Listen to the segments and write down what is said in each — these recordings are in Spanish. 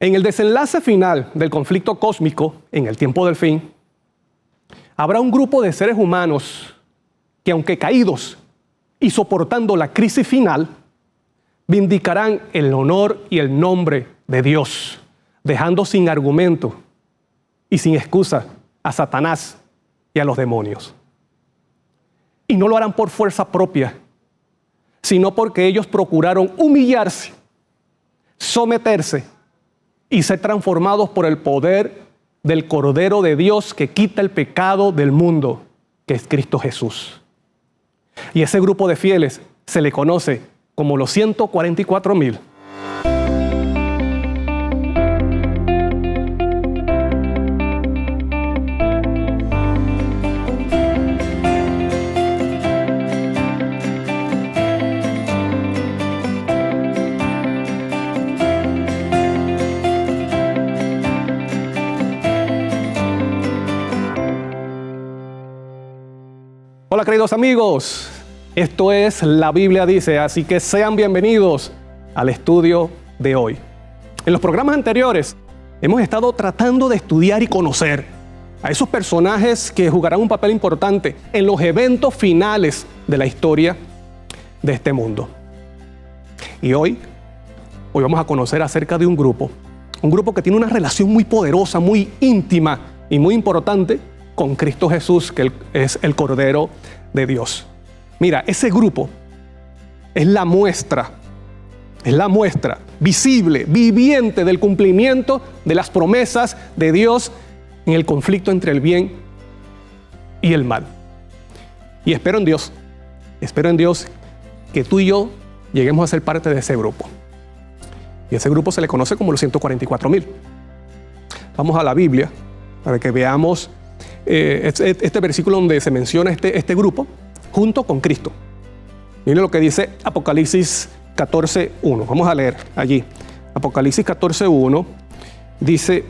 En el desenlace final del conflicto cósmico, en el tiempo del fin, habrá un grupo de seres humanos que, aunque caídos y soportando la crisis final, vindicarán el honor y el nombre de Dios, dejando sin argumento y sin excusa a Satanás y a los demonios. Y no lo harán por fuerza propia, sino porque ellos procuraron humillarse, someterse y ser transformados por el poder del Cordero de Dios que quita el pecado del mundo, que es Cristo Jesús. Y ese grupo de fieles se le conoce como los 144,000. Hola queridos amigos, esto es La Biblia Dice, así que sean bienvenidos al estudio de hoy. En los programas anteriores hemos estado tratando de estudiar y conocer a esos personajes que jugarán un papel importante en los eventos finales de la historia de este mundo. Y hoy vamos a conocer acerca de un grupo que tiene una relación muy poderosa, muy íntima y muy importante con Cristo Jesús, que es el Cordero de Dios. Mira, ese grupo es la muestra visible, viviente del cumplimiento de las promesas de Dios en el conflicto entre el bien y el mal. Y espero en Dios que tú y yo lleguemos a ser parte de ese grupo. Y ese grupo se le conoce como los 144,000. Vamos a la Biblia para que veamos este versículo donde se menciona este grupo junto con Cristo. Miren lo que dice Apocalipsis 14:1. Vamos a leer allí. Apocalipsis 14:1 dice,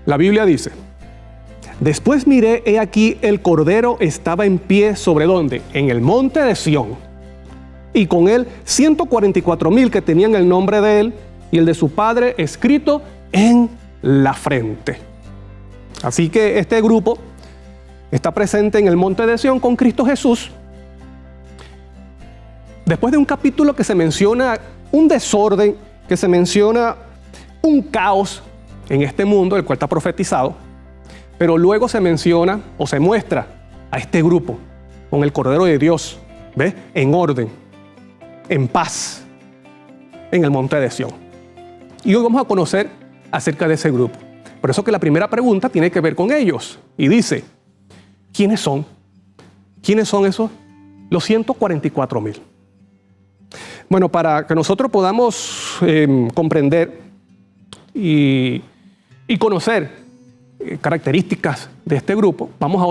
la Biblia dice: después miré, he aquí el Cordero estaba en pie sobre ¿dónde? En el monte de Sión, y con él 144,000 que tenían el nombre de él y el de su Padre escrito en la frente. Así que este grupo está presente en el monte de Sión con Cristo Jesús. Después de un capítulo que se menciona un desorden, que se menciona un caos en este mundo, el cual está profetizado, pero luego se menciona o se muestra a este grupo con el Cordero de Dios, ¿ves? En orden, en paz, en el monte de Sión. Y hoy vamos a conocer acerca de ese grupo. Por eso que la primera pregunta tiene que ver con ellos. Y dice, ¿quiénes son? ¿Quiénes son esos? Los 144,000. Bueno, para que nosotros podamos comprender y conocer características de este grupo, vamos a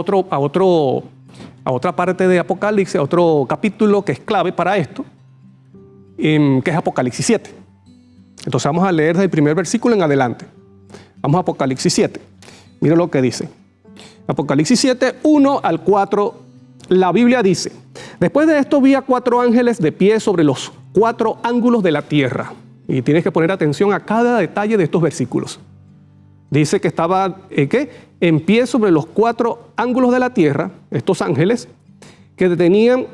otra parte de Apocalipsis, a otro capítulo que es clave para esto, que es Apocalipsis 7. Entonces vamos a leer desde el primer versículo en adelante. Vamos a Apocalipsis 7. Mira lo que dice. Apocalipsis 7, 1 al 4, la Biblia dice: después de esto vi a 4 ángeles de pie sobre los 4 ángulos de la tierra. Y tienes que poner atención a cada detalle de estos versículos. Dice que estaba en pie sobre los 4 ángulos de la tierra, estos ángeles, que detenían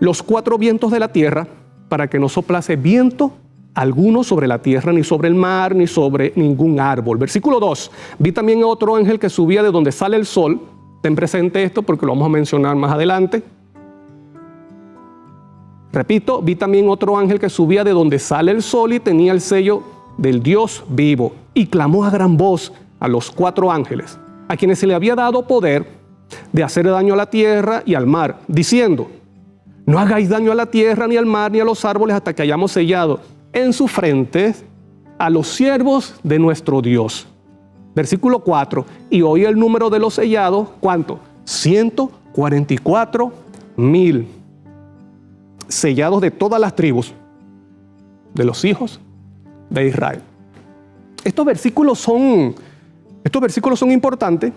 los 4 vientos de la tierra para que no soplase viento alguno sobre la tierra, ni sobre el mar, ni sobre ningún árbol. Versículo 2. Vi también otro ángel que subía de donde sale el sol. Ten presente esto porque lo vamos a mencionar más adelante. Repito, vi también otro ángel que subía de donde sale el sol y tenía el sello del Dios vivo. Y clamó a gran voz a los 4 ángeles, a quienes se le había dado poder de hacer daño a la tierra y al mar, diciendo: no hagáis daño a la tierra, ni al mar, ni a los árboles, hasta que hayamos sellado en su frente a los siervos de nuestro Dios. Versículo 4. Y oí el número de los sellados, ¿cuánto? 144,000. Sellados de todas las tribus de los hijos de Israel. Estos versículos son importantes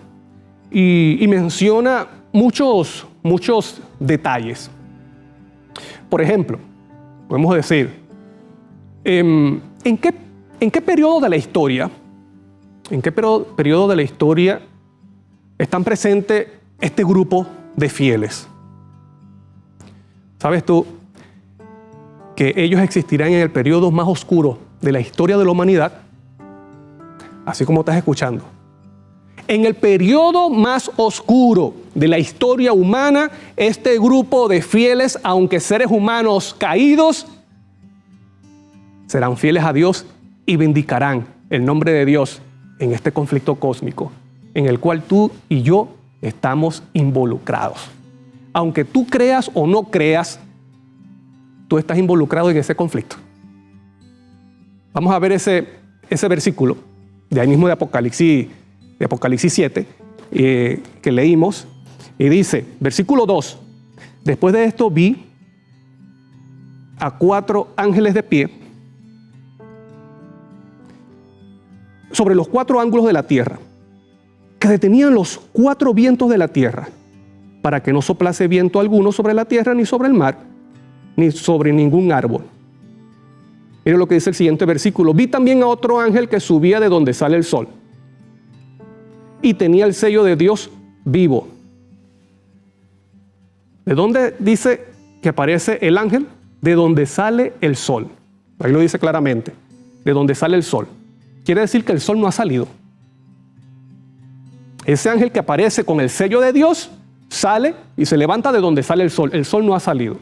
y menciona muchos detalles. Por ejemplo, podemos decir, ¿En qué periodo de la historia, están presentes este grupo de fieles? ¿Sabes tú que ellos existirán en el periodo más oscuro de la historia de la humanidad? Así como estás escuchando. En el periodo más oscuro de la historia humana, este grupo de fieles, aunque seres humanos caídos, serán fieles a Dios y vindicarán el nombre de Dios en este conflicto cósmico en el cual tú y yo estamos involucrados. Aunque tú creas o no creas, tú estás involucrado en ese conflicto. Vamos a ver ese versículo de ahí mismo de Apocalipsis 7, que leímos, y dice, versículo 2, después de esto vi a 4 ángeles de pie sobre los 4 ángulos de la tierra, que detenían los 4 vientos de la tierra, para que no soplase viento alguno sobre la tierra, ni sobre el mar, ni sobre ningún árbol. Mira lo que dice el siguiente versículo. Vi también a otro ángel que subía de donde sale el sol, y tenía el sello de Dios vivo. ¿De dónde dice que aparece el ángel? De donde sale el sol. Ahí lo dice claramente. De donde sale el sol. Quiere decir que el sol no ha salido. Ese ángel que aparece con el sello de Dios sale y se levanta de donde sale el sol. El sol no ha salido.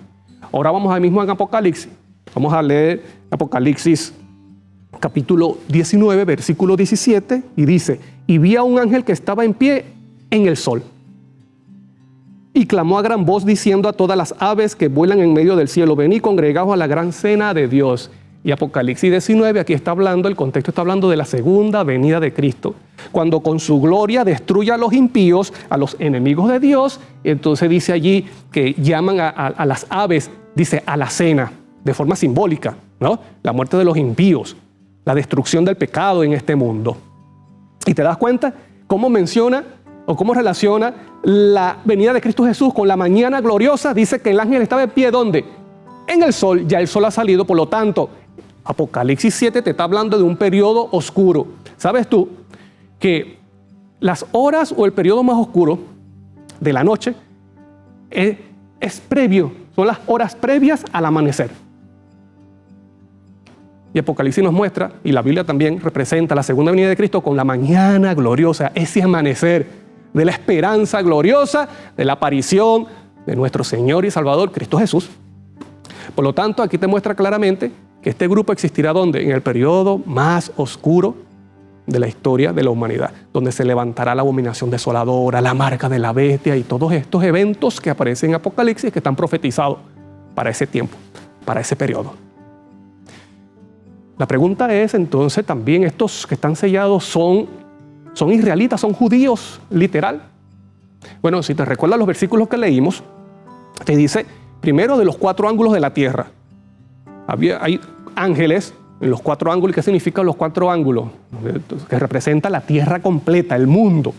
Ahora vamos ahí mismo en Apocalipsis. Vamos a leer Apocalipsis capítulo 19, versículo 17, y dice, y vi a un ángel que estaba en pie en el sol, y clamó a gran voz diciendo a todas las aves que vuelan en medio del cielo, venid congregados a la gran cena de Dios. Y Apocalipsis 19, aquí está hablando, el contexto está hablando de la segunda venida de Cristo, cuando con su gloria destruya a los impíos, a los enemigos de Dios. Y entonces dice allí que llaman a las aves, dice a la cena, de forma simbólica, ¿no? La muerte de los impíos, la destrucción del pecado en este mundo. Y te das cuenta cómo menciona o cómo relaciona la venida de Cristo Jesús con la mañana gloriosa. Dice que el ángel estaba de pie, ¿dónde? En el sol. Ya el sol ha salido, por lo tanto, Apocalipsis 7 te está hablando de un periodo oscuro. ¿Sabes tú que las horas o el periodo más oscuro de la noche es previo, son las horas previas al amanecer? Y Apocalipsis nos muestra, y la Biblia también representa la segunda venida de Cristo con la mañana gloriosa, ese amanecer de la esperanza gloriosa de la aparición de nuestro Señor y Salvador, Cristo Jesús. Por lo tanto, aquí te muestra claramente que este grupo existirá ¿dónde? En el periodo más oscuro de la historia de la humanidad, donde se levantará la abominación desoladora, la marca de la bestia y todos estos eventos que aparecen en Apocalipsis que están profetizados para ese tiempo, para ese periodo. La pregunta es entonces también, ¿estos que están sellados son israelitas, son judíos, literal? Bueno, si te recuerdas los versículos que leímos, te dice, primero de los 4 ángulos de la tierra. Hay ángeles en los 4 ángulos. ¿Qué significan los 4 ángulos? Que representa la tierra completa, el mundo.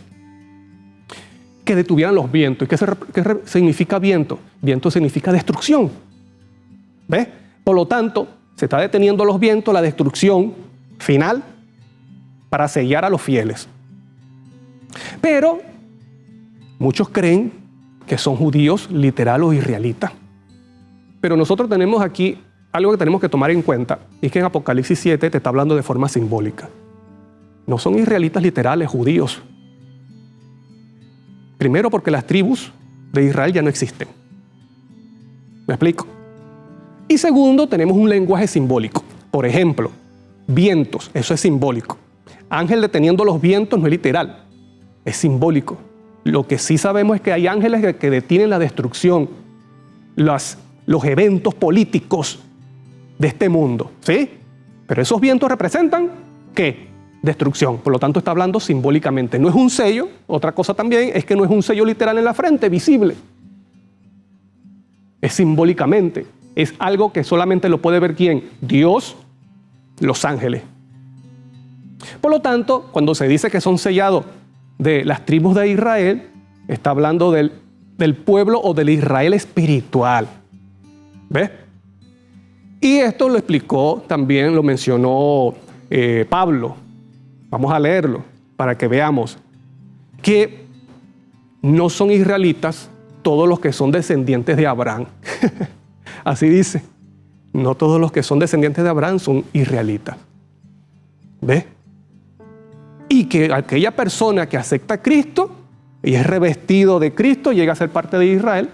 Que detuvieran los vientos. ¿Y qué significa viento? Viento significa destrucción. ¿Ves? Por lo tanto, se está deteniendo los vientos, la destrucción final, para sellar a los fieles. Pero muchos creen que son judíos literal o israelitas. Pero nosotros tenemos aquí algo que tenemos que tomar en cuenta, y es que en Apocalipsis 7 te está hablando de forma simbólica. No son israelitas literales, judíos. Primero porque las tribus de Israel ya no existen. ¿Me explico? Y segundo, tenemos un lenguaje simbólico. Por ejemplo, vientos, eso es simbólico. Ángel deteniendo los vientos no es literal, es simbólico. Lo que sí sabemos es que hay ángeles que detienen la destrucción, los eventos políticos de este mundo, ¿sí? Pero esos vientos representan, ¿qué? Destrucción. Por lo tanto, está hablando simbólicamente. No es un sello. Otra cosa también es que no es un sello literal en la frente, visible. Es simbólicamente. Es algo que solamente lo puede ver ¿quién? Dios, los ángeles. Por lo tanto, cuando se dice que son sellados de las tribus de Israel, está hablando del pueblo o del Israel espiritual. ¿Ves? Y esto lo explicó también, lo mencionó Pablo. Vamos a leerlo para que veamos que no son israelitas todos los que son descendientes de Abraham. Así dice. No todos los que son descendientes de Abraham son israelitas. ¿Ves? Y que aquella persona que acepta a Cristo y es revestido de Cristo llega a ser parte de Israel,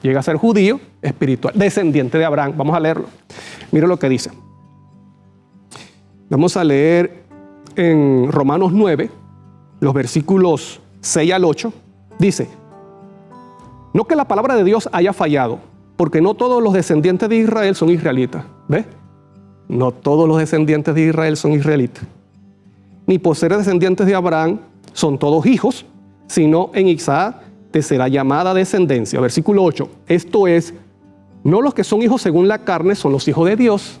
llega a ser judío espiritual, descendiente de Abraham. Vamos a leerlo. Mira lo que dice. Vamos a leer en Romanos 9, los versículos 6 al 8. Dice: no que la palabra de Dios haya fallado, porque no todos los descendientes de Israel son israelitas. ¿Ves? No todos los descendientes de Israel son israelitas. Ni por ser descendientes de Abraham son todos hijos, sino en Isaac te será llamada descendencia. Versículo 8. Esto es, no los que son hijos según la carne son los hijos de Dios.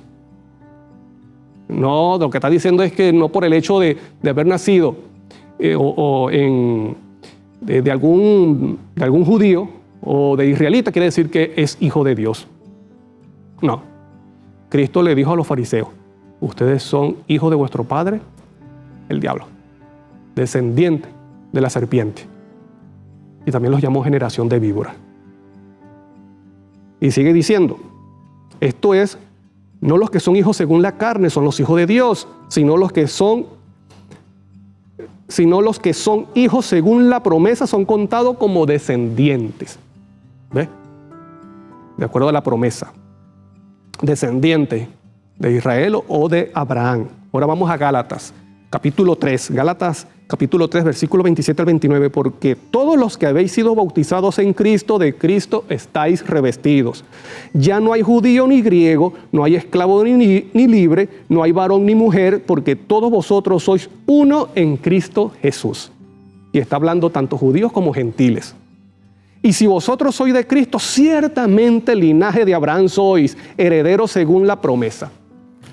No, lo que está diciendo es que no por el hecho de haber nacido de algún judío o de israelita quiere decir que es hijo de Dios. No. Cristo le dijo a los fariseos: ustedes son hijos de vuestro padre, el diablo, descendiente de la serpiente. Y también los llamó generación de víboras. Y sigue diciendo: esto es, no los que son hijos según la carne son los hijos de Dios, sino los que son hijos según la promesa son contados como descendientes. ¿Ves? De acuerdo a la promesa. Descendiente de Israel o de Abraham. Ahora vamos a Gálatas, capítulo 3. Gálatas, capítulo 3, versículo 27 al 29. Porque todos los que habéis sido bautizados en Cristo, de Cristo estáis revestidos. Ya no hay judío ni griego, no hay esclavo ni libre, no hay varón ni mujer, porque todos vosotros sois uno en Cristo Jesús. Y está hablando tanto judíos como gentiles. Y si vosotros sois de Cristo, ciertamente linaje de Abraham sois, herederos según la promesa.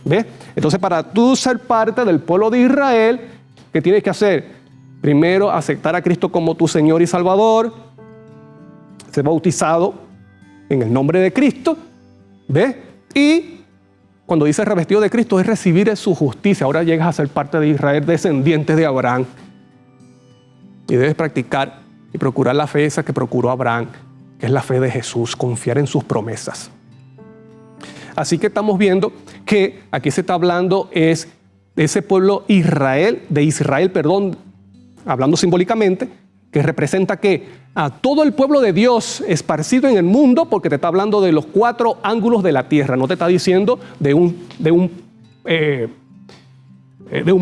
¿Ves? Entonces, para tú ser parte del pueblo de Israel, ¿qué tienes que hacer? Primero, aceptar a Cristo como tu Señor y Salvador, ser bautizado en el nombre de Cristo, ¿ves? Y cuando dice revestido de Cristo, es recibir su justicia. Ahora llegas a ser parte de Israel, descendiente de Abraham. Y debes practicar y procurar la fe esa que procuró Abraham, que es la fe de Jesús, confiar en sus promesas. Así que estamos viendo que aquí se está hablando es de ese pueblo de Israel, hablando simbólicamente, que representa que a todo el pueblo de Dios esparcido en el mundo, porque te está hablando de los 4 ángulos de la tierra, no te está diciendo de un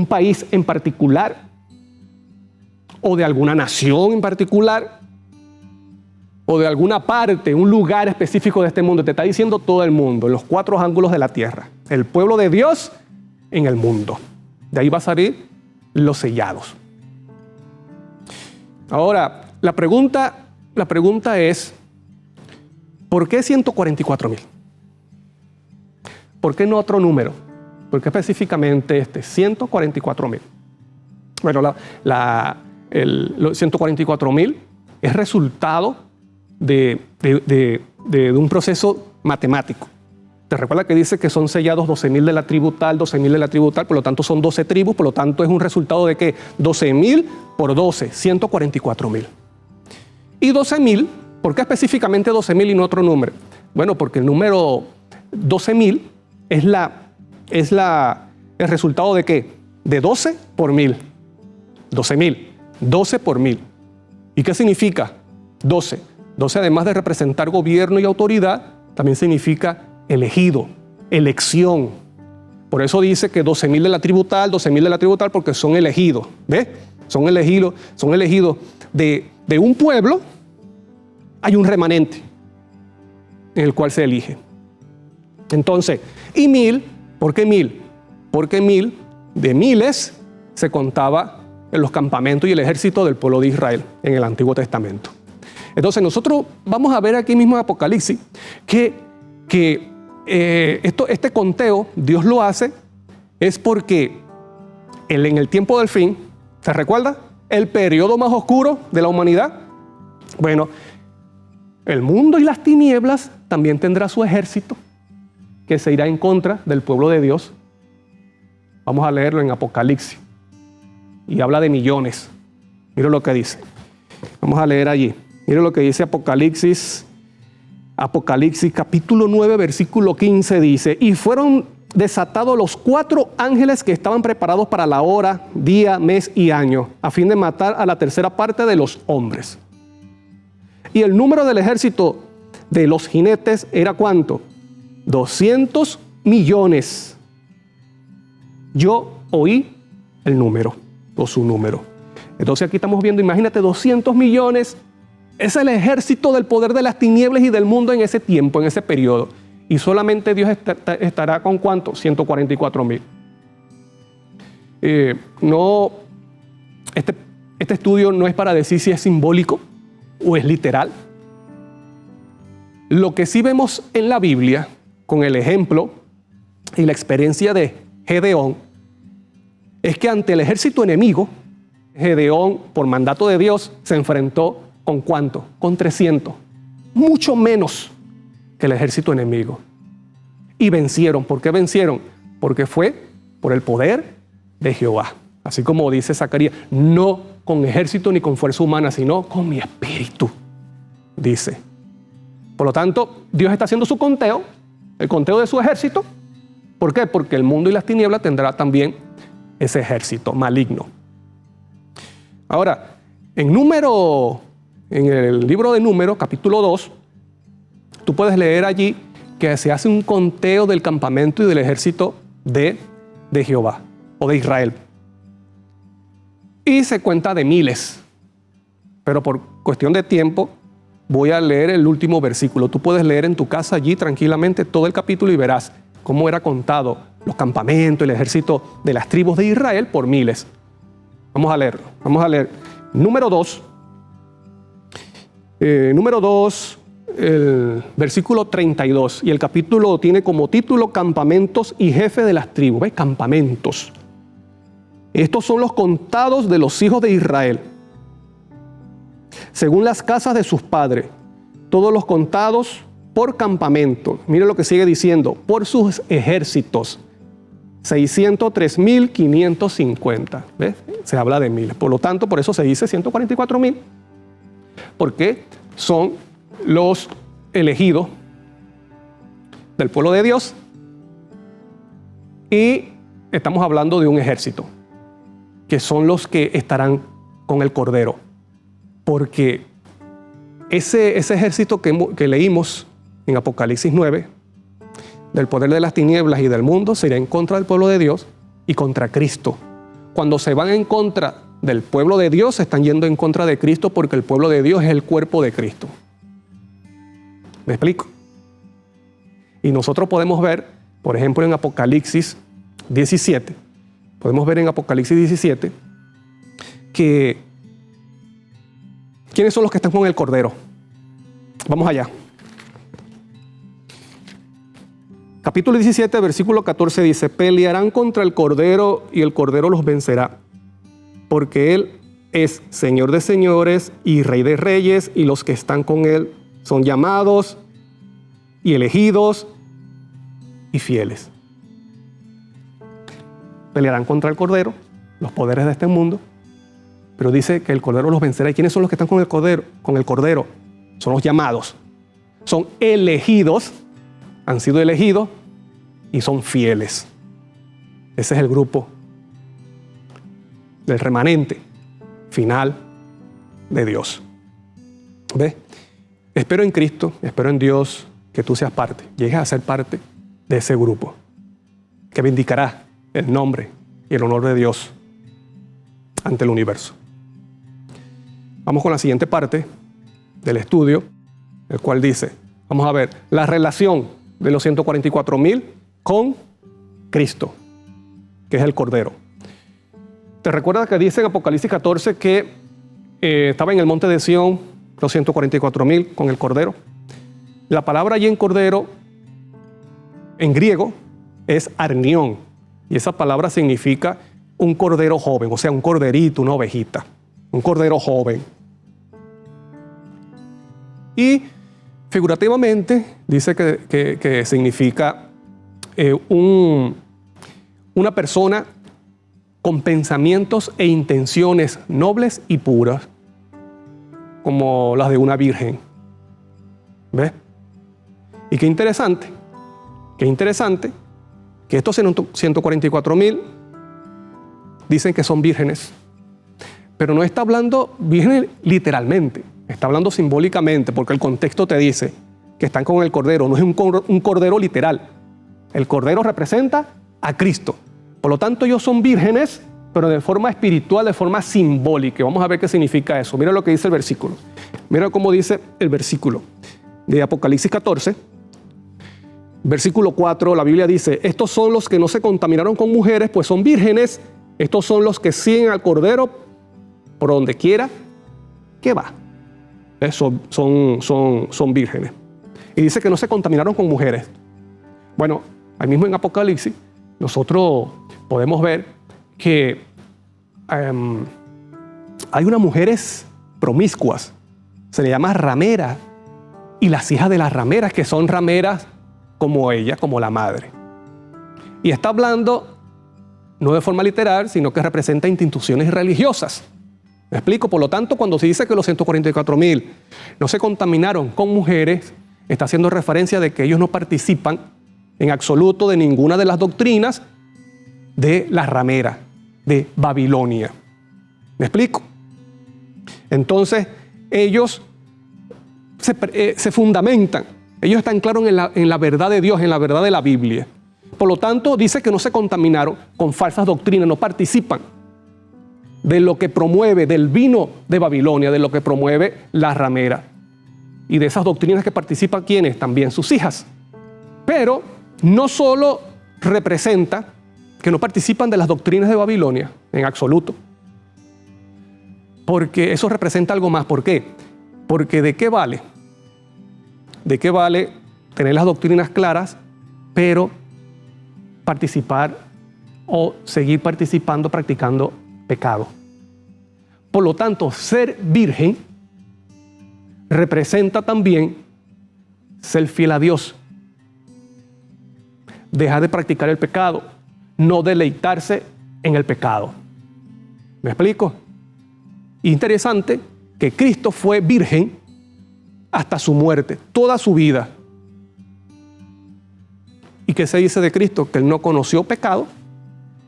país en particular, o de alguna nación en particular, o de alguna parte, un lugar específico de este mundo. Te está diciendo todo el mundo, los 4 ángulos de la tierra. El pueblo de Dios en el mundo. De ahí va a salir los sellados. Ahora, la pregunta es, ¿por qué 144,000? ¿Por qué no otro número? ¿Por qué específicamente 144,000? Bueno, los 144,000 es resultado de un proceso matemático. ¿Te recuerdas que dice que son sellados 12,000 de la tribu tal, 12,000 de la tribu tal? Por lo tanto son 12 tribus, por lo tanto es un resultado de que 12,000 por 12, 144,000. Y 12,000, ¿por qué específicamente 12,000 y no otro número? Bueno, porque el número 12,000 es el resultado de ¿qué? De 12 por 1000. 12,000. 12 por 1000. ¿Y qué significa 12? 12, además de representar gobierno y autoridad, también significa elegido, elección. Por eso dice que 12,000 de la tribu tal, 12,000 de la tribu tal, porque son elegidos. ¿Ves? Son elegidos de un pueblo. Hay un remanente en el cual se elige. Entonces, y 1000, ¿por qué 1000? Porque 1000 de miles se contaba en los campamentos y el ejército del pueblo de Israel en el Antiguo Testamento. Entonces nosotros vamos a ver aquí mismo en Apocalipsis que este conteo Dios lo hace es porque en el tiempo del fin, ¿se recuerda? El periodo más oscuro de la humanidad. Bueno, el mundo y las tinieblas también tendrá su ejército. que se irá en contra del pueblo de Dios. Vamos a leerlo en Apocalipsis. Y habla de millones. Mira lo que dice. Vamos a leer allí. Mira lo que dice Apocalipsis. Apocalipsis capítulo 9, versículo 15 dice: y fueron desatados los 4 ángeles que estaban preparados para la hora, día, mes y año, a fin de matar a la tercera parte de los hombres. Y el número del ejército de los jinetes era ¿cuánto? 200 millones. Yo oí el número, o su número. Entonces aquí estamos viendo, imagínate, 200 millones. Es el ejército del poder de las tinieblas y del mundo en ese tiempo, en ese periodo. Y solamente Dios estará con ¿cuánto? 144,000. Este estudio no es para decir si es simbólico o es literal. Lo que sí vemos en la Biblia, con el ejemplo y la experiencia de Gedeón, es que ante el ejército enemigo, Gedeón, por mandato de Dios, se enfrentó ¿con cuánto? Con 300. Mucho menos que el ejército enemigo. Y vencieron. ¿Por qué vencieron? Porque fue por el poder de Jehová. Así como dice Zacarías, no con ejército ni con fuerza humana, sino con mi espíritu, dice. Por lo tanto, Dios está haciendo su conteo, el conteo de su ejército. ¿Por qué? Porque el mundo y las tinieblas tendrá también ese ejército maligno. Ahora, en el libro de Números, capítulo 2, tú puedes leer allí que se hace un conteo del campamento y del ejército de Jehová o de Israel. Y se cuenta de miles. Pero por cuestión de tiempo, voy a leer el último versículo. Tú puedes leer en tu casa allí tranquilamente todo el capítulo y verás cómo era contado los campamentos, el ejército de las tribus de Israel por miles. Vamos a leerlo. Vamos a leer Número 2. El versículo 32. Y el capítulo tiene como título Campamentos y jefe de las tribus. ¿Ves? Campamentos. Estos son los contados de los hijos de Israel, según las casas de sus padres. Todos los contados por campamento. Mire lo que sigue diciendo. Por sus ejércitos. 603,550. ¿Ves? Se habla de miles. Por lo tanto, por eso se dice 144,000. Porque son los elegidos del pueblo de Dios. Y estamos hablando de un ejército, que son los que estarán con el Cordero. Porque ese ejército que leímos en Apocalipsis 9, del poder de las tinieblas y del mundo, se irá en contra del pueblo de Dios y contra Cristo. Cuando se van en contra del pueblo de Dios, se están yendo en contra de Cristo, porque el pueblo de Dios es el cuerpo de Cristo. ¿Me explico? Y nosotros podemos ver, por ejemplo, en Apocalipsis 17, podemos ver en Apocalipsis 17 que ¿quiénes son los que están con el Cordero? Vamos allá. Capítulo 17, versículo 14 dice: pelearán contra el Cordero y el Cordero los vencerá, porque Él es Señor de señores y Rey de reyes, y los que están con Él son llamados y elegidos y fieles. Pelearán contra el Cordero, los poderes de este mundo, pero dice que el Cordero los vencerá. ¿Y quiénes son los que están con el Cordero? Con el Cordero son los llamados, son elegidos, han sido elegidos y son fieles. Ese es el grupo del remanente final de Dios. ¿Ves? Espero en Cristo, espero en Dios que tú seas parte, llegues a ser parte de ese grupo que vindicará el nombre y el honor de Dios ante el universo. Vamos con la siguiente parte del estudio, el cual dice, vamos a ver la relación de los 144,000 con Cristo, que es el Cordero. ¿Te recuerdas que dice en Apocalipsis 14 que estaba en el monte de Sión los 144,000 con el Cordero? La palabra allí en Cordero, en griego, es arnión. Y esa palabra significa un cordero joven, o sea, un corderito, una ovejita. Un cordero joven. Y figurativamente dice que significa una persona con pensamientos e intenciones nobles y puras, como las de una virgen. ¿Ves? Y qué interesante que estos 144,000 dicen que son vírgenes, pero no está hablando vírgenes literalmente, está hablando simbólicamente, porque el contexto te dice que están con el Cordero, no es un Cordero literal. El Cordero representa a Cristo. Por lo tanto, ellos son vírgenes, pero de forma espiritual, de forma simbólica. Vamos a ver qué significa eso. Mira lo que dice el versículo. Mira cómo dice el versículo de Apocalipsis 14. Versículo 4, la Biblia dice: estos son los que no se contaminaron con mujeres, pues son vírgenes. Estos son los que siguen al Cordero por donde quiera que va. Son vírgenes. Y dice que no se contaminaron con mujeres. Bueno, ahí mismo en Apocalipsis, nosotros podemos ver que hay unas mujeres promiscuas, se le llama ramera, y las hijas de las rameras, que son rameras como ella, como la madre. Y está hablando no de forma literal, sino que representa instituciones religiosas. ¿Me explico? Por lo tanto, cuando se dice que los 144,000 no se contaminaron con mujeres, está haciendo referencia de que ellos no participan en absoluto de ninguna de las doctrinas de la ramera de Babilonia. ¿Me explico? Entonces, ellos se fundamentan, ellos están claros en la verdad de Dios, en la verdad de la Biblia. Por lo tanto, dice que no se contaminaron con falsas doctrinas, no participan de lo que promueve, del vino de Babilonia, de lo que promueve la ramera. Y de esas doctrinas que participan, ¿quiénes? También sus hijas. Pero no solo representa que no participan de las doctrinas de Babilonia, en absoluto. Porque eso representa algo más. ¿Por qué? Porque ¿de qué vale? ¿De qué vale tener las doctrinas claras, pero participar o seguir participando, practicando pecado? Por lo tanto, ser virgen representa también ser fiel a Dios. Dejar de practicar el pecado, no deleitarse en el pecado. ¿Me explico? Interesante que Cristo fue virgen hasta su muerte, toda su vida. ¿Y qué se dice de Cristo? Que Él no conoció pecado,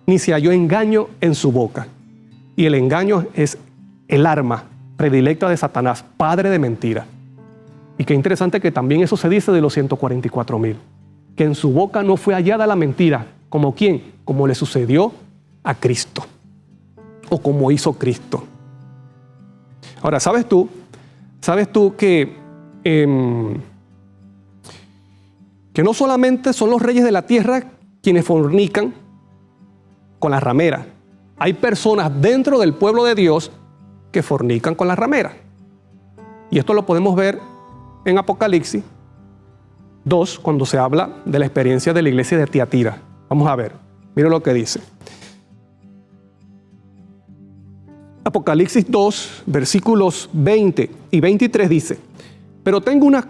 ni se halló engaño en su boca. Y el engaño es el arma predilecta de Satanás, padre de mentira. Y qué interesante que también eso se dice de los 144,000. Que en su boca no fue hallada la mentira. ¿Como quién? Como le sucedió a Cristo. O como hizo Cristo. Ahora, ¿sabes tú que no solamente son los reyes de la tierra quienes fornican con la ramera? Hay personas dentro del pueblo de Dios que fornican con la ramera. Y esto lo podemos ver en Apocalipsis 2, cuando se habla de la experiencia de la iglesia de Tiatira. Vamos a ver, mira lo que dice. Apocalipsis 2, versículos 20 y 23 dice: pero tengo unas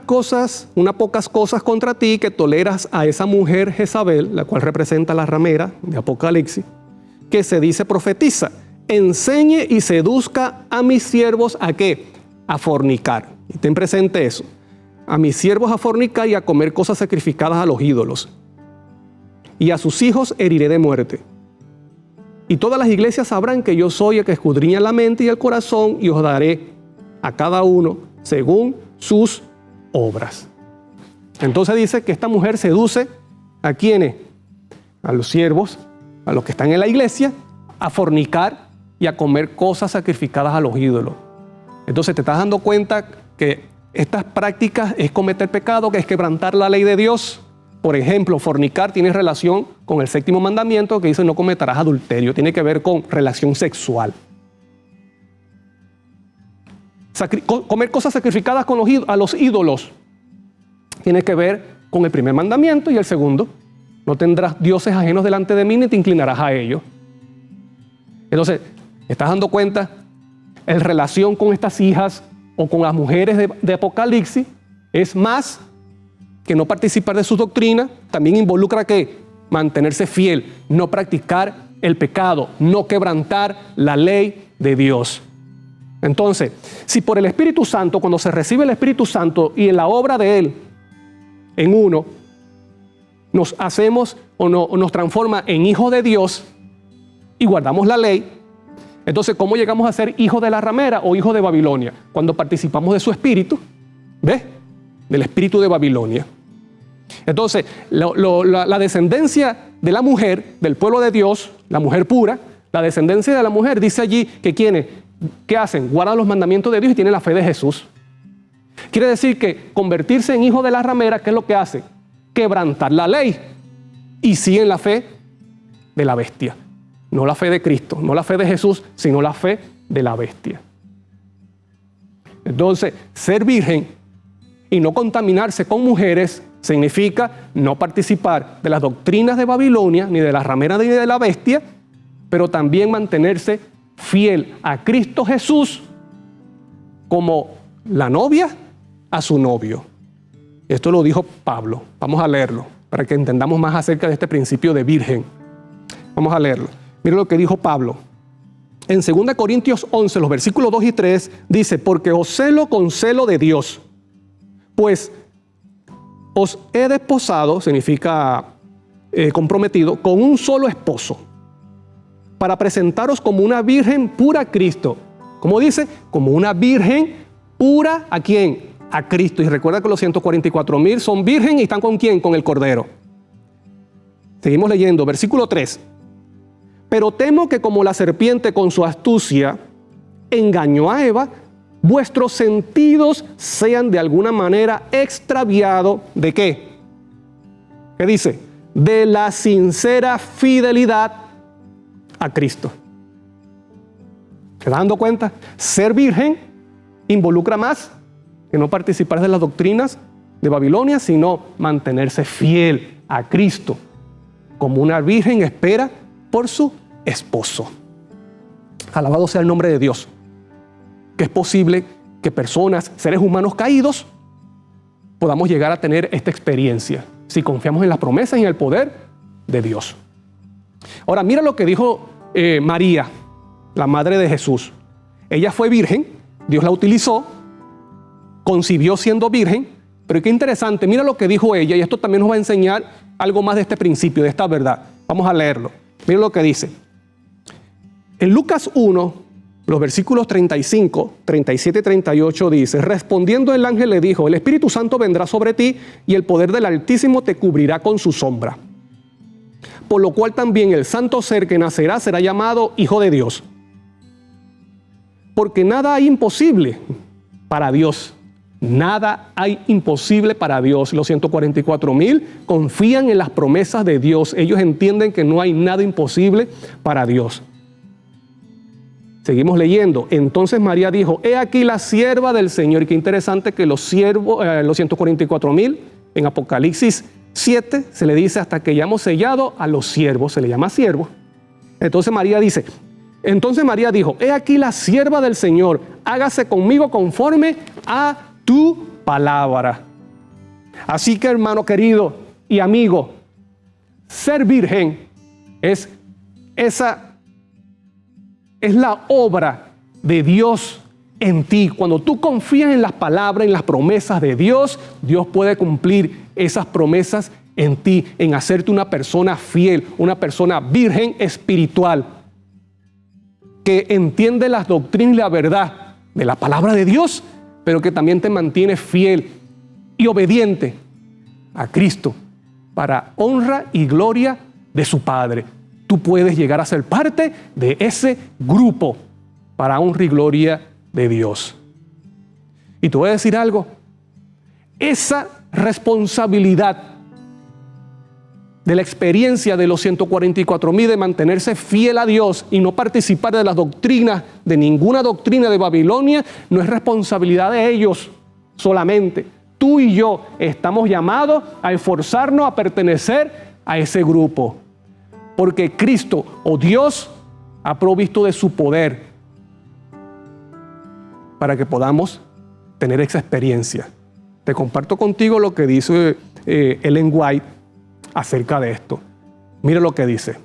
pocas cosas contra ti, que toleras a esa mujer Jezabel, la cual representa la ramera de Apocalipsis, que se dice profetiza, enseñe y seduzca a mis siervos ¿a qué? A fornicar. Y ten presente eso. A mis siervos a fornicar y a comer cosas sacrificadas a los ídolos. Y a sus hijos heriré de muerte. Y todas las iglesias sabrán que yo soy el que escudriña la mente y el corazón, y os daré a cada uno según sus obras. Entonces dice que esta mujer seduce ¿a quiénes? A los siervos, a los que están en la iglesia, a fornicar y a comer cosas sacrificadas a los ídolos. Entonces te estás dando cuenta que estas prácticas es cometer pecado, que es quebrantar la ley de Dios. Por ejemplo, fornicar tiene relación con el 7º mandamiento, que dice no cometerás adulterio. Tiene que ver con relación sexual. Comer cosas sacrificadas a los ídolos tiene que ver con el 1er mandamiento, y el 2: no tendrás dioses ajenos delante de mí, ni te inclinarás a ellos. Entonces, ¿estás dando cuenta? En relación con estas hijas o con las mujeres de Apocalipsis, es más que no participar de sus doctrinas, también involucra ¿qué? mantenerse fiel, no practicar el pecado, no quebrantar la ley de Dios. Entonces, si por el Espíritu Santo, cuando se recibe el Espíritu Santo y en la obra de Él, en uno, nos hacemos o nos transforma en hijos de Dios y guardamos la ley, entonces, ¿cómo llegamos a ser hijos de la ramera o hijos de Babilonia? Cuando participamos de su espíritu, ¿ves? Del espíritu de Babilonia. Entonces, la descendencia de la mujer, del pueblo de Dios, la mujer pura, la descendencia de la mujer, dice allí que ¿quiénes? ¿Qué hacen? Guardan los mandamientos de Dios y tienen la fe de Jesús. Quiere decir que convertirse en hijo de la ramera, ¿qué es lo que hace? Quebrantar la ley y siguen la fe de la bestia. No la fe de Cristo, no la fe de Jesús, sino la fe de la bestia. Entonces, ser virgen y no contaminarse con mujeres significa no participar de las doctrinas de Babilonia, ni de la ramera ni de la bestia, pero también mantenerse fiel a Cristo Jesús como la novia a su novio. Esto lo dijo Pablo. Vamos a leerlo para que entendamos más acerca de este principio de virgen. Vamos a leerlo. Mira lo que dijo Pablo. En 2 Corintios 11, los versículos 2 y 3, dice: porque os celo con celo de Dios, pues os he desposado, significa comprometido, con un solo esposo, para presentaros como una virgen pura a Cristo. ¿Cómo dice? Como una virgen pura, ¿a quién? A Cristo. Y recuerda que los 144,000 son virgen y están ¿con quién? Con el Cordero. Seguimos leyendo, versículo 3. Pero temo que como la serpiente con su astucia engañó a Eva, vuestros sentidos sean de alguna manera extraviados. ¿De qué? ¿Qué dice? De la sincera fidelidad a Cristo. ¿Te das dando cuenta? Ser virgen involucra más que no participar de las doctrinas de Babilonia, sino mantenerse fiel a Cristo, como una virgen espera por su esposo. Alabado sea el nombre de Dios. Que es posible que personas, seres humanos caídos, podamos llegar a tener esta experiencia si confiamos en las promesas y en el poder de Dios. Ahora, mira lo que dijo María, la madre de Jesús. Ella fue virgen, Dios la utilizó, concibió siendo virgen, pero qué interesante, mira lo que dijo ella, y esto también nos va a enseñar algo más de este principio, de esta verdad. Vamos a leerlo. Mira lo que dice. En Lucas 1, los versículos 35, 37 y 38 dice: respondiendo el ángel le dijo: el Espíritu Santo vendrá sobre ti y el poder del Altísimo te cubrirá con su sombra. Por lo cual también el santo ser que nacerá será llamado Hijo de Dios. Porque nada hay imposible para Dios. Nada hay imposible para Dios. Los 144,000 confían en las promesas de Dios. Ellos entienden que no hay nada imposible para Dios. Seguimos leyendo. Entonces María dijo: he aquí la sierva del Señor. Y qué interesante que los 144,000 en Apocalipsis 7 se le dice: hasta que hayamos sellado a los siervos, se le llama siervo. Entonces María dijo: he aquí la sierva del Señor, hágase conmigo conforme a tu palabra. Así que, hermano querido y amigo, ser virgen es la obra de Dios en ti. Cuando tú confías en las palabras, en las promesas de Dios, Dios puede cumplir esas promesas en ti, en hacerte una persona fiel, una persona virgen espiritual, que entiende las doctrinas y la verdad de la palabra de Dios, pero que también te mantiene fiel y obediente a Cristo para honra y gloria de su Padre. Tú puedes llegar a ser parte de ese grupo para honra y gloria de Dios. Y te voy a decir algo, esa responsabilidad de la experiencia de los 144,000 de mantenerse fiel a Dios y no participar de las doctrinas, de ninguna doctrina de Babilonia, no es responsabilidad de ellos solamente. Tú y yo estamos llamados a esforzarnos a pertenecer a ese grupo, porque Cristo o Dios ha provisto de su poder para que podamos tener esa experiencia. Te comparto contigo lo que dice Ellen White acerca de esto. Mira lo que dice.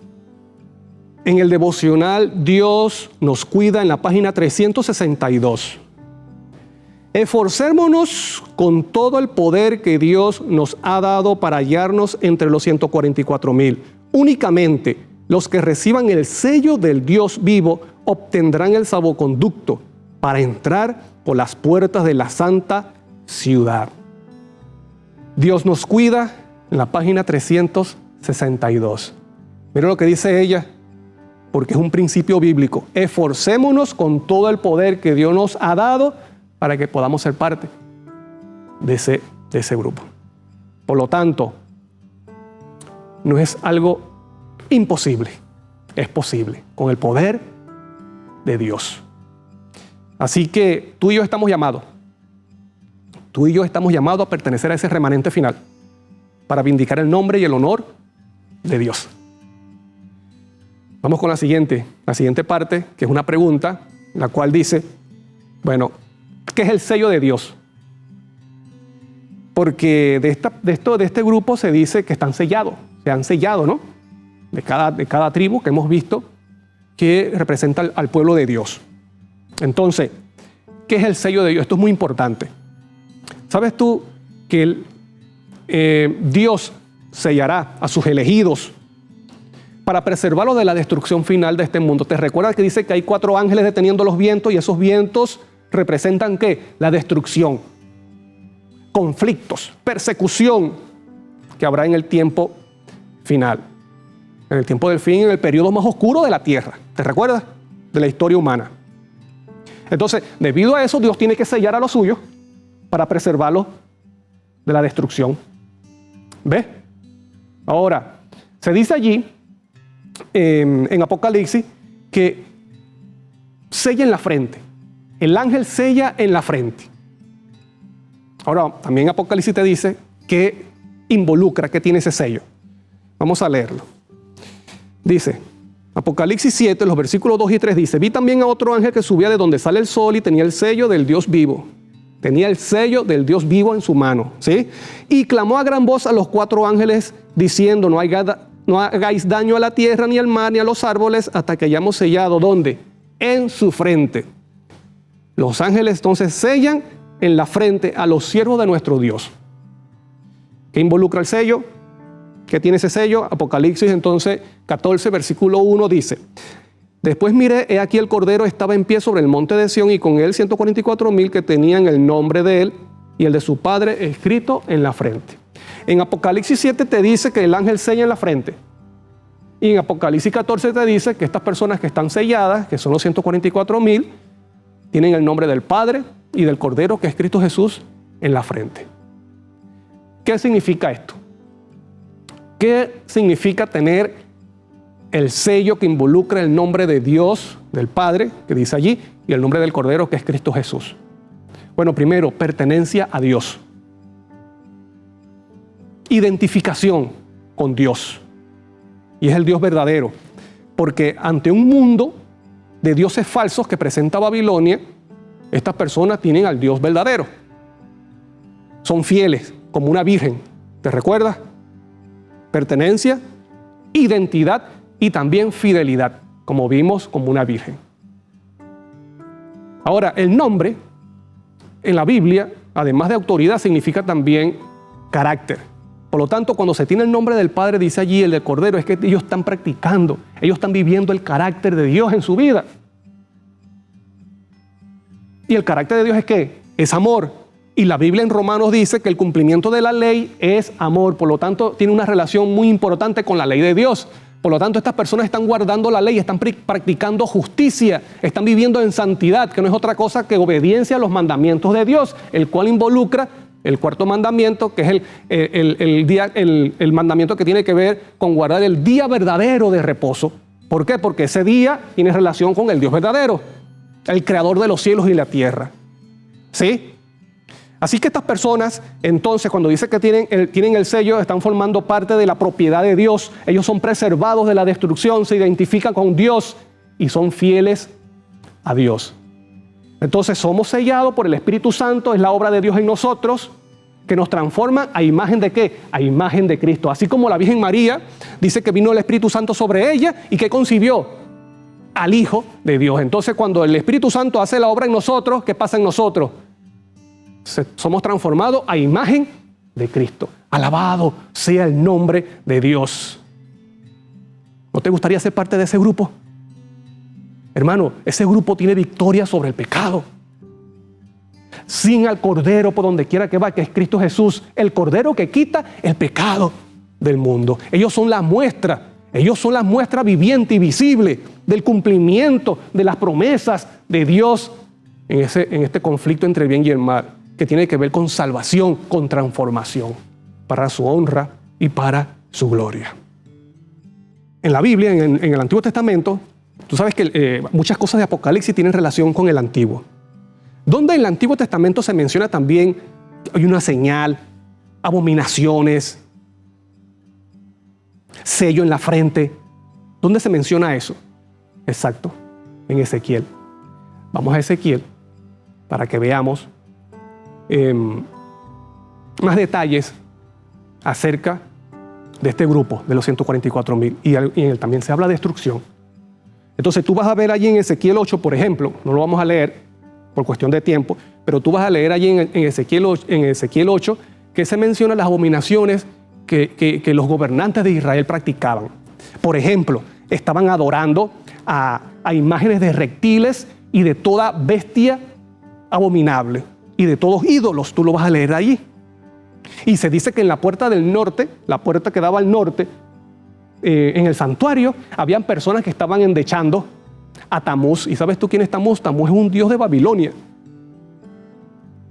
En el devocional Dios nos cuida en la página 362. Esforcémonos con todo el poder que Dios nos ha dado para hallarnos entre los 144,000. Únicamente los que reciban el sello del Dios vivo obtendrán el salvoconducto para entrar por las puertas de la santa ciudad. Dios nos cuida en la página 362. Mira lo que dice ella, porque es un principio bíblico. Esforcémonos con todo el poder que Dios nos ha dado para que podamos ser parte de ese grupo. Por lo tanto, no es algo imposible, es posible con el poder de Dios. Así que tú y yo estamos llamados a pertenecer a ese remanente final para vindicar el nombre y el honor de Dios. Vamos con la siguiente parte, que es una pregunta, la cual dice, bueno, ¿qué es el sello de Dios? Porque de este grupo se dice que están sellados, se han sellado, ¿no? De cada tribu que hemos visto que representa al pueblo de Dios. Entonces, ¿qué es el sello de Dios? Esto es muy importante. ¿Sabes tú que Dios sellará a sus elegidos para preservarlos de la destrucción final de este mundo? ¿Te recuerdas que dice que hay 4 ángeles deteniendo los vientos y esos vientos representan ¿qué? La destrucción, conflictos, persecución que habrá en el tiempo final, en el tiempo del fin, en el periodo más oscuro de la tierra. ¿Te recuerdas? De la historia humana. Entonces, debido a eso, Dios tiene que sellar a los suyos para preservarlos de la destrucción. ¿Ves? Ahora, se dice allí, en Apocalipsis, que sella en la frente. El ángel sella en la frente. Ahora, también Apocalipsis te dice que involucra, que tiene ese sello. Vamos a leerlo. Dice, Apocalipsis 7, los versículos 2 y 3 dice, vi también a otro ángel que subía de donde sale el sol y tenía el sello del Dios vivo. Tenía el sello del Dios vivo en su mano, ¿sí? Y clamó a gran voz a los 4 ángeles diciendo, no hagáis daño a la tierra, ni al mar, ni a los árboles, hasta que hayamos sellado, ¿dónde? En su frente. Los ángeles entonces sellan en la frente a los siervos de nuestro Dios. ¿Qué involucra el sello? ¿Qué tiene ese sello? Apocalipsis entonces 14, versículo 1 dice, después miré, he aquí el Cordero estaba en pie sobre el monte de Sión y con él 144,000 que tenían el nombre de él y el de su padre escrito en la frente. En Apocalipsis 7 te dice que el ángel sella en la frente. Y en Apocalipsis 14 te dice que estas personas que están selladas, que son los 144,000, tienen el nombre del Padre y del Cordero que es Cristo Jesús en la frente. ¿Qué significa esto? ¿Qué significa tener el sello que involucra el nombre de Dios, del Padre, que dice allí, y el nombre del Cordero que es Cristo Jesús? Bueno, primero, pertenencia a Dios. Identificación con Dios. Y es el Dios verdadero. Porque ante un mundo de dioses falsos que presenta Babilonia, estas personas tienen al Dios verdadero. Son fieles, como una virgen. ¿Te recuerdas? Pertenencia, identidad y también fidelidad, como vimos, como una virgen. Ahora, el nombre en la Biblia, además de autoridad, significa también carácter. Por lo tanto, cuando se tiene el nombre del Padre, dice allí el del Cordero, es que ellos están practicando, ellos están viviendo el carácter de Dios en su vida. Y el carácter de Dios es ¿qué? Es amor. Y la Biblia en Romanos dice que el cumplimiento de la ley es amor. Por lo tanto, tiene una relación muy importante con la ley de Dios. Por lo tanto, estas personas están guardando la ley, están practicando justicia, están viviendo en santidad, que no es otra cosa que obediencia a los mandamientos de Dios, el cual involucra el 4º mandamiento, que es el mandamiento que tiene que ver con guardar el día verdadero de reposo. ¿Por qué? Porque ese día tiene relación con el Dios verdadero, el creador de los cielos y la tierra. ¿Sí? Así que estas personas, entonces, cuando dice que tienen el sello, están formando parte de la propiedad de Dios. Ellos son preservados de la destrucción, se identifican con Dios y son fieles a Dios. Entonces somos sellados por el Espíritu Santo, es la obra de Dios en nosotros, que nos transforman a imagen de ¿qué? A imagen de Cristo. Así como la Virgen María dice que vino el Espíritu Santo sobre ella y que concibió al Hijo de Dios. Entonces, cuando el Espíritu Santo hace la obra en nosotros, ¿qué pasa en nosotros? Somos transformados a imagen de Cristo. Alabado sea el nombre de Dios. ¿No te gustaría ser parte de ese grupo? Hermano, ese grupo tiene victoria sobre el pecado. Sin al Cordero por donde quiera que va, que es Cristo Jesús, el Cordero que quita el pecado del mundo. Ellos son la muestra viviente y visible del cumplimiento de las promesas de Dios en este conflicto entre el bien y el mal, que tiene que ver con salvación, con transformación, para su honra y para su gloria. En la Biblia, en el Antiguo Testamento, tú sabes que muchas cosas de Apocalipsis tienen relación con el Antiguo. Donde en el Antiguo Testamento se menciona también, hay una señal, abominaciones, sello en la frente. ¿Dónde se menciona eso? Exacto, en Ezequiel. Vamos a Ezequiel para que veamos más detalles acerca de este grupo de los 144,000. Y en él también se habla de destrucción. Entonces tú vas a ver allí en Ezequiel 8, por ejemplo, no lo vamos a leer por cuestión de tiempo, pero tú vas a leer allí en Ezequiel 8 que se mencionan las abominaciones que los gobernantes de Israel practicaban. Por ejemplo, estaban adorando a imágenes de reptiles y de toda bestia abominable y de todos ídolos. Tú lo vas a leer allí. Y se dice que en la puerta del norte, la puerta que daba al norte, en el santuario, habían personas que estaban endechando a Tamuz. ¿Y sabes tú quién es Tamuz? Tamuz es un dios de Babilonia.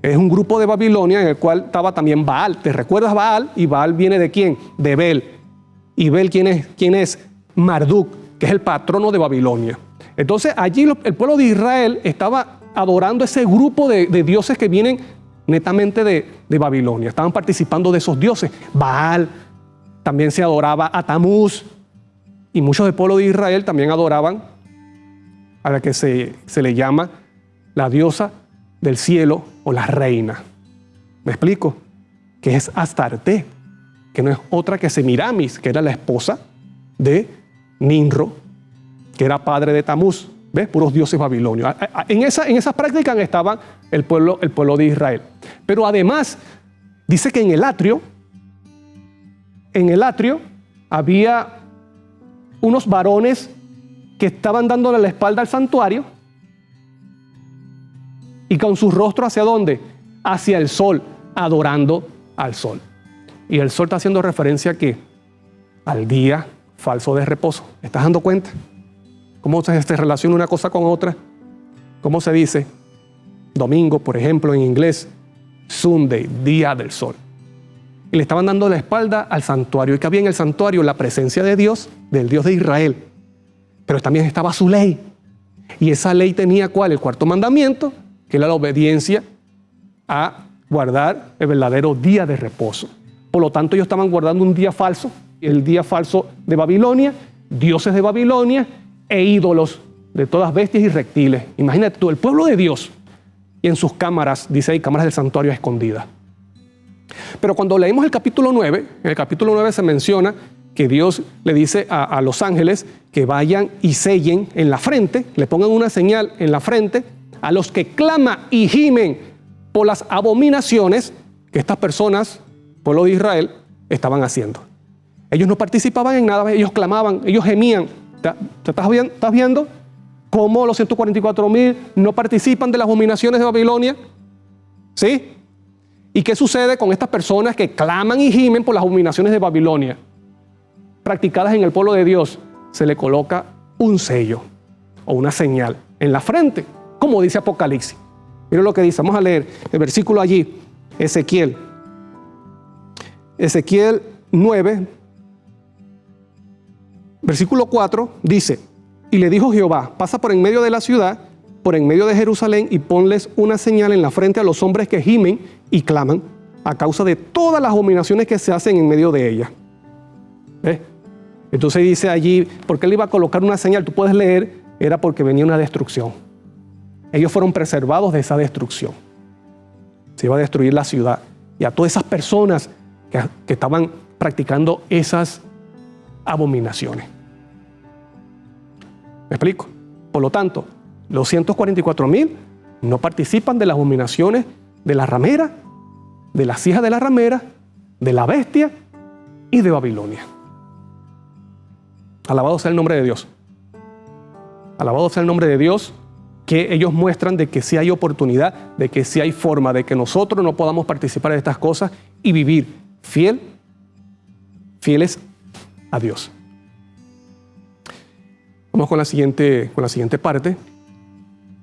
Es un grupo de Babilonia en el cual estaba también Baal. ¿Te recuerdas Baal? Y Baal viene ¿de quién? De Bel. ¿Y Bel quién es? Marduk, que es el patrono de Babilonia. Entonces allí el pueblo de Israel estaba adorando ese grupo de dioses que vienen netamente de Babilonia. Estaban participando de esos dioses. Baal, también se adoraba a Tamuz. Y muchos del pueblo de Israel también adoraban a la que se le llama la diosa del cielo o la reina. ¿Me explico? Que es Astarte, que no es otra que Semiramis, que era la esposa de Ninro, que era padre de Tamuz. ¿Ves? Puros dioses babilonios. En esas prácticas estaban el pueblo de Israel. Pero además, dice que en el atrio había unos varones que estaban dándole la espalda al santuario y con sus rostros ¿hacia dónde? Hacia el sol, adorando al sol. Y el sol está haciendo referencia ¿a qué? Al día falso de reposo. ¿Estás dando cuenta? ¿Cómo se relaciona una cosa con otra? ¿Cómo se dice? Domingo, por ejemplo, en inglés, Sunday, día del sol. Y le estaban dando la espalda al santuario. ¿Y que había en el santuario? La presencia de Dios, del Dios de Israel. Pero también estaba su ley. Y esa ley tenía ¿cuál? El cuarto mandamiento, que era la obediencia a guardar el verdadero día de reposo. Por lo tanto, ellos estaban guardando un día falso, el día falso de Babilonia, dioses de Babilonia e ídolos de todas bestias y reptiles. Imagínate tú, el pueblo de Dios, y en sus cámaras, dice ahí, cámaras del santuario escondidas. Pero cuando leemos el capítulo 9, en el capítulo 9 se menciona que Dios le dice a los ángeles que vayan y sellen en la frente, le pongan una señal en la frente a los que claman y gimen por las abominaciones que estas personas, pueblo de Israel, estaban haciendo. Ellos no participaban en nada, ellos clamaban, ellos gemían. ¿Estás viendo cómo los 144,000 no participan de las abominaciones de Babilonia? ¿Sí? ¿Y qué sucede con estas personas que claman y gimen por las abominaciones de Babilonia practicadas en el pueblo de Dios? Se le coloca un sello o una señal en la frente, como dice Apocalipsis. Miren lo que dice, vamos a leer el versículo allí, Ezequiel 9, versículo 4, dice: y le dijo Jehová, pasa por en medio de la ciudad, por en medio de Jerusalén, y ponles una señal en la frente a los hombres que gimen y claman a causa de todas las abominaciones que se hacen en medio de ella. ¿Ves? Entonces dice allí, ¿por qué le iba a colocar una señal? Tú puedes leer, era porque venía una destrucción. Ellos fueron preservados de esa destrucción. Se iba a destruir la ciudad. y a todas esas personas que estaban practicando esas abominaciones. ¿Me explico? Por lo tanto, los 144,000 no participan de las abominaciones de la ramera, de las hijas de la ramera, de la bestia y de Babilonia. Alabado sea el nombre de Dios. Alabado sea el nombre de Dios, que ellos muestran de que sí hay oportunidad, de que sí hay forma, de que nosotros no podamos participar de estas cosas y vivir fieles a Dios. Vamos con la siguiente parte,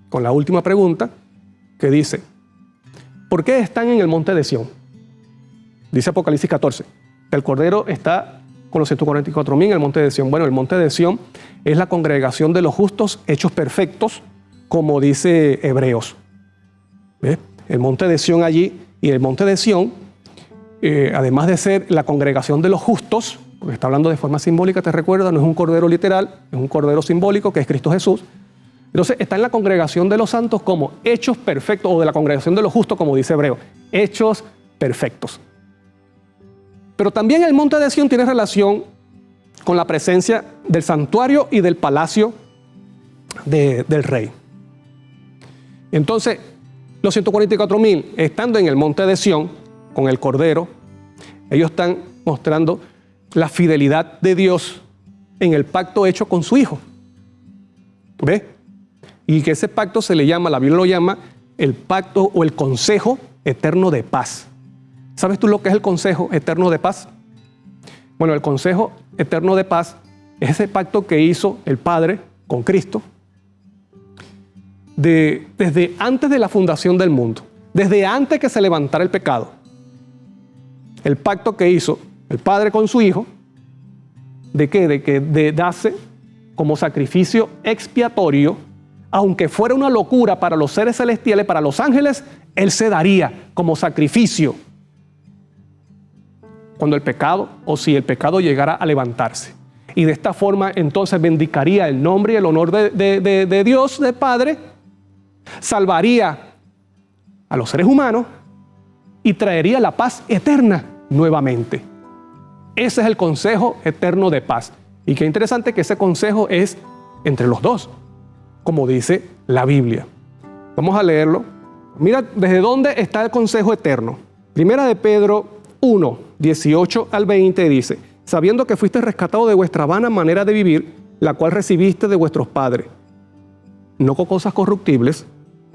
con la última pregunta, que dice: ¿por qué están en el monte de Sión? Dice Apocalipsis 14, que el Cordero está con los 144,000 en el monte de Sión. Bueno, el monte de Sión es la congregación de los justos hechos perfectos, como dice Hebreos. ¿Ves? El monte de Sión allí, y el monte de Sión, además de ser la congregación de los justos, porque está hablando de forma simbólica, te recuerda, no es un cordero literal, es un cordero simbólico que es Cristo Jesús. Entonces está en la congregación de los santos como hechos perfectos, o de la congregación de los justos, como dice Hebreo, hechos perfectos. Pero también el monte de Sión tiene relación con la presencia del santuario y del palacio del rey. Entonces, los 144,000, estando en el monte de Sión, con el Cordero, ellos están mostrando la fidelidad de Dios en el pacto hecho con su Hijo. ¿Ves? Y que ese pacto se le llama, la Biblia lo llama, el pacto o el consejo eterno de paz. ¿Sabes tú lo que es el consejo eterno de paz? Bueno, el consejo eterno de paz es ese pacto que hizo el Padre con Cristo desde antes de la fundación del mundo, desde antes que se levantara el pecado. El pacto que hizo el Padre con su Hijo, ¿de qué? De darse como sacrificio expiatorio, aunque fuera una locura para los seres celestiales, para los ángeles, Él se daría como sacrificio cuando el pecado, o si el pecado llegara a levantarse. Y de esta forma entonces vindicaría el nombre y el honor de Dios, de Padre, salvaría a los seres humanos y traería la paz eterna nuevamente. Ese es el consejo eterno de paz. Y qué interesante que ese consejo es entre los dos, como dice la Biblia. Vamos a leerlo. Mira, ¿desde dónde está el consejo eterno? Primera de Pedro 1, 18 al 20 dice: sabiendo que fuiste rescatado de vuestra vana manera de vivir, la cual recibiste de vuestros padres, no con cosas corruptibles,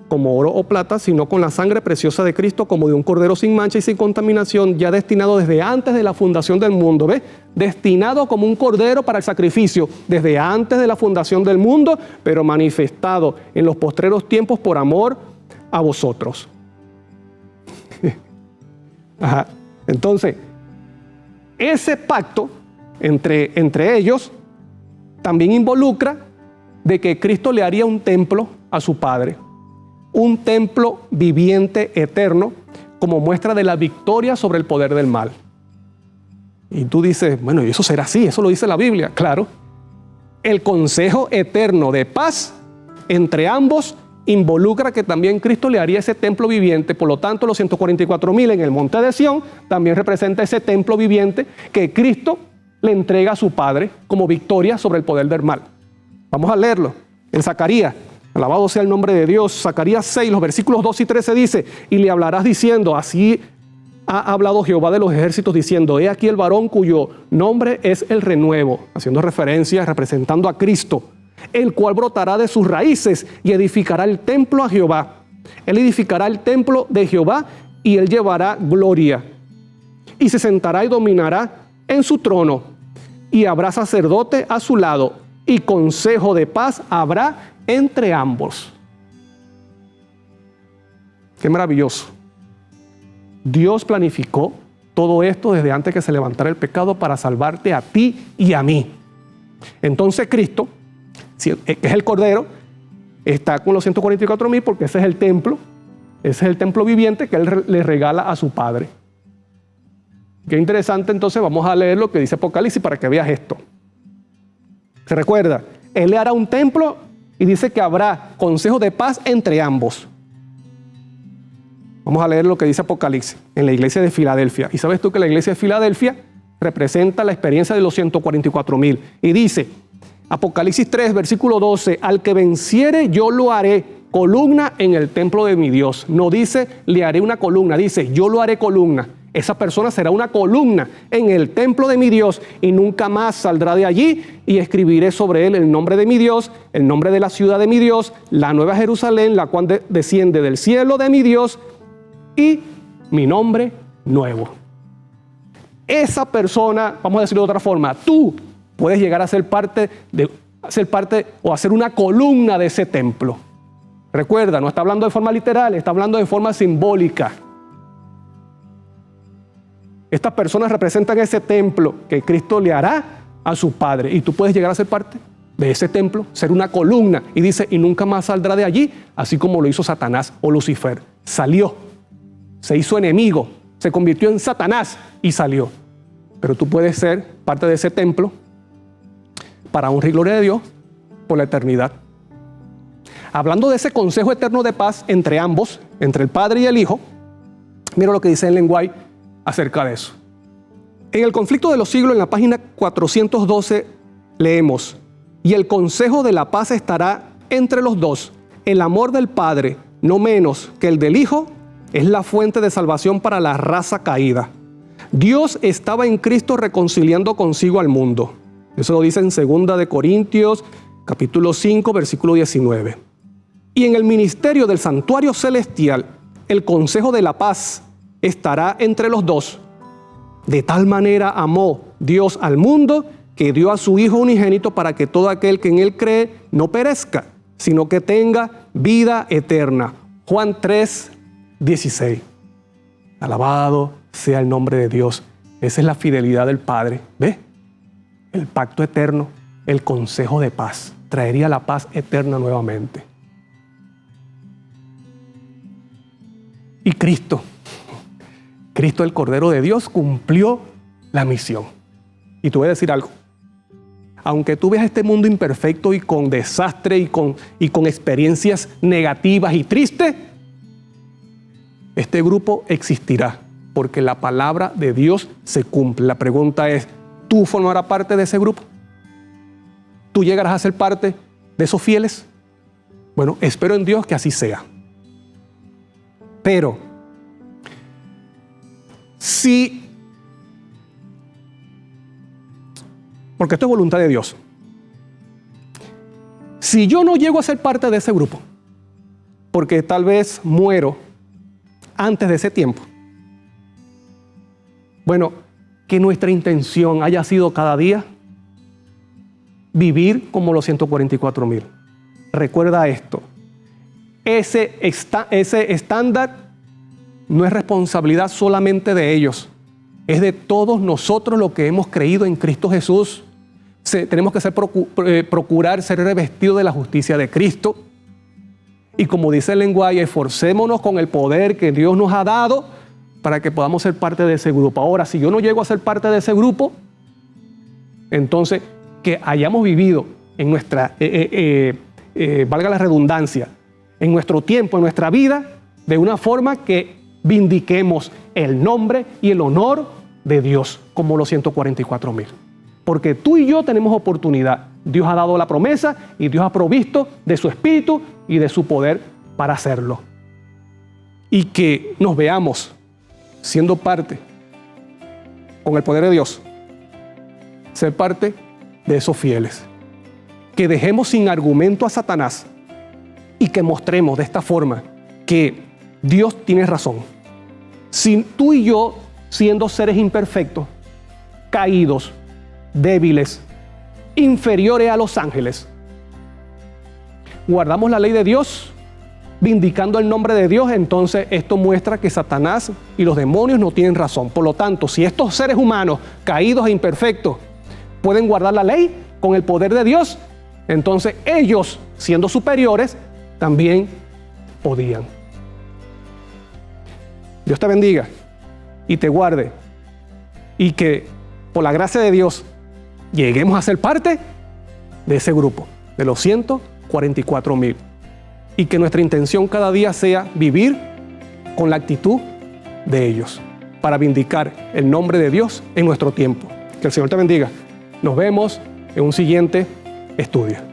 como oro o plata, sino con la sangre preciosa de Cristo, como de un cordero sin mancha y sin contaminación, ya destinado desde antes de la fundación del mundo. ¿Ves? Destinado como un cordero para el sacrificio desde antes de la fundación del mundo, pero manifestado en los postreros tiempos por amor a vosotros. Ajá. Entonces, ese pacto entre ellos también involucra de que Cristo le haría un templo a su Padre, un templo viviente eterno, como muestra de la victoria sobre el poder del mal. Y tú dices, bueno, ¿y eso será así? Eso lo dice la Biblia. Claro. El consejo eterno de paz entre ambos involucra que también Cristo le haría ese templo viviente. Por lo tanto, los 144,000 en el monte de Sión también representa ese templo viviente que Cristo le entrega a su Padre como victoria sobre el poder del mal. Vamos a leerlo en Zacarías. Alabado sea el nombre de Dios. Zacarías 6, los versículos 2 y 13 dice: y le hablarás diciendo, así ha hablado Jehová de los ejércitos diciendo, he aquí el varón cuyo nombre es el renuevo, haciendo referencia, representando a Cristo, el cual brotará de sus raíces y edificará el templo a Jehová. Él edificará el templo de Jehová y él llevará gloria. Y se sentará y dominará en su trono. Y habrá sacerdote a su lado y consejo de paz habrá entre ambos. Qué maravilloso. Dios planificó todo esto desde antes que se levantara el pecado para salvarte a ti y a mí. Entonces Cristo, que es el Cordero, está con los 144,000 porque ese es el templo viviente que Él le regala a su Padre. Qué interesante. Entonces vamos a leer lo que dice Apocalipsis para que veas esto. Se recuerda, Él le hará un templo y dice que habrá consejo de paz entre ambos. Vamos a leer lo que dice Apocalipsis en la iglesia de Filadelfia. Y sabes tú que la iglesia de Filadelfia representa la experiencia de los 144,000. Y dice, Apocalipsis 3, versículo 12, al que venciere yo lo haré columna en el templo de mi Dios. No dice, le haré una columna, dice, yo lo haré columna. Esa persona será una columna en el templo de mi Dios y nunca más saldrá de allí, y escribiré sobre él el nombre de mi Dios, el nombre de la ciudad de mi Dios, la nueva Jerusalén, la cual desciende del cielo de mi Dios, y mi nombre nuevo. Esa persona, vamos a decirlo de otra forma, tú puedes llegar a ser parte o a ser una columna de ese templo. Recuerda, no está hablando de forma literal, está hablando de forma simbólica. Estas personas representan ese templo que Cristo le hará a su Padre, y tú puedes llegar a ser parte de ese templo, ser una columna. Y dice, y nunca más saldrá de allí, así como lo hizo Satanás o Lucifer. Salió, se hizo enemigo, se convirtió en Satanás y salió. Pero tú puedes ser parte de ese templo para honra y gloria de Dios por la eternidad. Hablando de ese consejo eterno de paz entre ambos, entre el Padre y el Hijo, mira lo que dice el lenguaje acerca de eso. En el conflicto de los siglos, en la página 412, leemos, y el consejo de la paz estará entre los dos. El amor del Padre, no menos que el del Hijo, es la fuente de salvación para la raza caída. Dios estaba en Cristo reconciliando consigo al mundo. Eso lo dice en 2 de Corintios, capítulo 5, versículo 19. Y en el ministerio del santuario celestial, el consejo de la paz estará entre los dos. De tal manera amó Dios al mundo que dio a su Hijo unigénito para que todo aquel que en él cree no perezca, sino que tenga vida eterna. Juan 3, 16. Alabado sea el nombre de Dios. Esa es la fidelidad del Padre. ¿Ve? El pacto eterno, el consejo de paz. Traería la paz eterna nuevamente. Y Cristo, el Cordero de Dios, cumplió la misión. Y te voy a decir algo. Aunque tú veas este mundo imperfecto y con desastre y con experiencias negativas y tristes, este grupo existirá porque la palabra de Dios se cumple. La pregunta es, ¿tú formarás parte de ese grupo? ¿Tú llegarás a ser parte de esos fieles? Bueno, espero en Dios que así sea. Pero sí, porque esto es voluntad de Dios. Si yo no llego a ser parte de ese grupo, porque tal vez muero antes de ese tiempo, bueno, que nuestra intención haya sido cada día vivir como los 144,000. Recuerda esto, ese estándar no es responsabilidad solamente de ellos, es de todos nosotros los que hemos creído en Cristo Jesús. Tenemos que procurar ser revestidos de la justicia de Cristo. Y como dice el lenguaje, esforcémonos con el poder que Dios nos ha dado para que podamos ser parte de ese grupo. Ahora, si yo no llego a ser parte de ese grupo, entonces que hayamos vivido en nuestra, valga la redundancia, en nuestro tiempo, en nuestra vida, de una forma que vindiquemos el nombre y el honor de Dios como los 144,000. Porque tú y yo tenemos oportunidad. Dios ha dado la promesa y Dios ha provisto de su espíritu y de su poder para hacerlo. Y que nos veamos siendo parte, con el poder de Dios, ser parte de esos fieles. Que dejemos sin argumento a Satanás y que mostremos de esta forma que Dios tiene razón. Si tú y yo, siendo seres imperfectos, caídos, débiles, inferiores a los ángeles, guardamos la ley de Dios, vindicando el nombre de Dios, entonces esto muestra que Satanás y los demonios no tienen razón. Por lo tanto, si estos seres humanos caídos e imperfectos pueden guardar la ley con el poder de Dios, entonces ellos, siendo superiores, también podían. Dios te bendiga y te guarde, y que por la gracia de Dios lleguemos a ser parte de ese grupo, de los 144,000. Y que nuestra intención cada día sea vivir con la actitud de ellos para vindicar el nombre de Dios en nuestro tiempo. Que el Señor te bendiga. Nos vemos en un siguiente estudio.